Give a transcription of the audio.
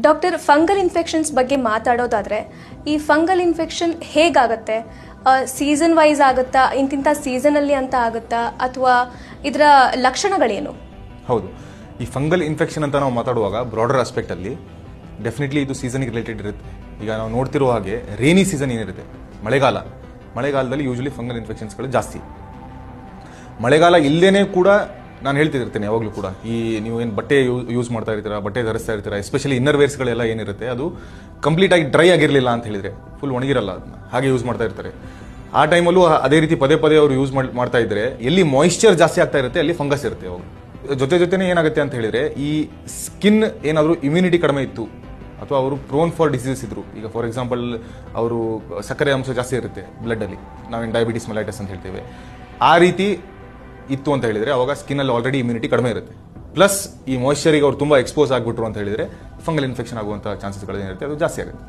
Doctor, fungal infections ಬಗ್ಗೆ ಮಾತಾಡೋದಾದ್ರೆ ಈ fungal infection ಹೇಗಾಗತ್ತೆ? Season wise ಆಗುತ್ತಾ, ಇಂತಿಂಥ ಸೀಸನಲ್ಲಿ ಅಂತ ಆಗುತ್ತಾ, ಅಥವಾ ಇದರ ಲಕ್ಷಣಗಳೇನು? ಹೌದು, ಈ ಫಂಗಲ್ ಇನ್ಫೆಕ್ಷನ್ ಅಂತ ನಾವು ಮಾತಾಡುವಾಗ ಬ್ರಾಡರ್ ಆಸ್ಪೆಕ್ಟಲ್ಲಿ ಡೆಫಿನೆಟ್ಲಿ ಇದು ಸೀಸನ್ಗೆ ರಿಲೇಟೆಡ್ ಇರುತ್ತೆ. ಈಗ ನಾವು ನೋಡ್ತಿರೋ ಹಾಗೆ ರೇನಿ ಸೀಸನ್ ಏನಿರುತ್ತೆ, ಮಳೆಗಾಲದಲ್ಲಿ ಯೂಶಲಿ ಫಂಗಲ್ ಇನ್ಫೆಕ್ಷನ್ಸ್ಗಳು ಜಾಸ್ತಿ. ಮಳೆಗಾಲ ಇಲ್ಲದೇ ಕೂಡ ನಾನು ಹೇಳ್ತಿರ್ತೀನಿ ಯಾವಾಗಲೂ ಕೂಡ, ಈ ನೀವು ಏನು ಬಟ್ಟೆ ಯೂಸ್ ಮಾಡ್ತಾ ಇರ್ತೀರಾ, ಬಟ್ಟೆ ಧರಿಸ್ತಾ ಇರ್ತೀರಾ, ಎಸ್ಪೆಷಲಿ ಇನ್ನರ್ ವೇರ್ಸ್ಗಳೆಲ್ಲ ಏನಿರುತ್ತೆ ಅದು ಕಂಪ್ಲೀಟಾಗಿ ಡ್ರೈ ಆಗಿರಲಿಲ್ಲ ಅಂತ ಹೇಳಿದರೆ, ಫುಲ್ ಒಣಗಿರಲ್ಲ, ಅದನ್ನ ಹಾಗೆ ಯೂಸ್ ಮಾಡ್ತಾ ಇರ್ತಾರೆ. ಆ ಟೈಮಲ್ಲೂ ಅದೇ ರೀತಿ ಪದೇ ಅವರು ಯೂಸ್ ಮಾಡ್ತಾ ಇದ್ರೆ ಎಲ್ಲಿ ಮಾಯಿಶ್ಚರ್ ಜಾಸ್ತಿ ಆಗ್ತಾ ಇರುತ್ತೆ ಅಲ್ಲಿ ಫಂಗಸ್ ಇರುತ್ತೆ. ಅವಾಗ ಜೊತೆನೇ ಏನಾಗುತ್ತೆ ಅಂತ ಹೇಳಿದ್ರೆ, ಈ ಸ್ಕಿನ್ ಏನಾದರೂ ಇಮ್ಯುನಿಟಿ ಕಡಿಮೆ ಇತ್ತು ಅಥವಾ ಅವರು ಪ್ರೋನ್ ಫಾರ್ ಡಿಸೀಸಸ್ ಇದ್ರು, ಈಗ ಫಾರ್ ಎಕ್ಸಾಂಪಲ್ ಅವರು ಸಕ್ಕರೆ ಅಂಶ ಜಾಸ್ತಿ ಇರುತ್ತೆ ಬ್ಲಡ್ಡಲ್ಲಿ, ನಾವೇನು ಡಯಾಬಿಟಿಸ್ ಮೆಲೈಟಸ್ ಅಂತ ಹೇಳ್ತೇವೆ, ಆ ರೀತಿ ಇತ್ತು ಅಂತ ಹೇಳಿದ್ರೆ ಅವಾಗ ಸ್ಕಿನ್ನಲ್ಲಿ ಆಲ್ರೆಡಿ ಇಮ್ಯುನಿಟಿ ಕಡಿಮೆ ಇರುತ್ತೆ. ಪ್ಲಸ್ ಈ ಮಾಯಿಶ್ಚರಿಗೆ ಅವ್ರು ತುಂಬ ಎಕ್ಸ್ಪೋಸ್ ಆಗಿಬಿಟ್ರು ಅಂತ ಹೇಳಿದ್ರೆ ಫಂಗಲ್ ಇನ್ಫೆಕ್ಷನ್ ಆಗುವಂಥ ಚಾನ್ಸಸ್ಗಳು ಏನಿರುತ್ತೆ ಅದು ಜಾಸ್ತಿ ಆಗುತ್ತೆ.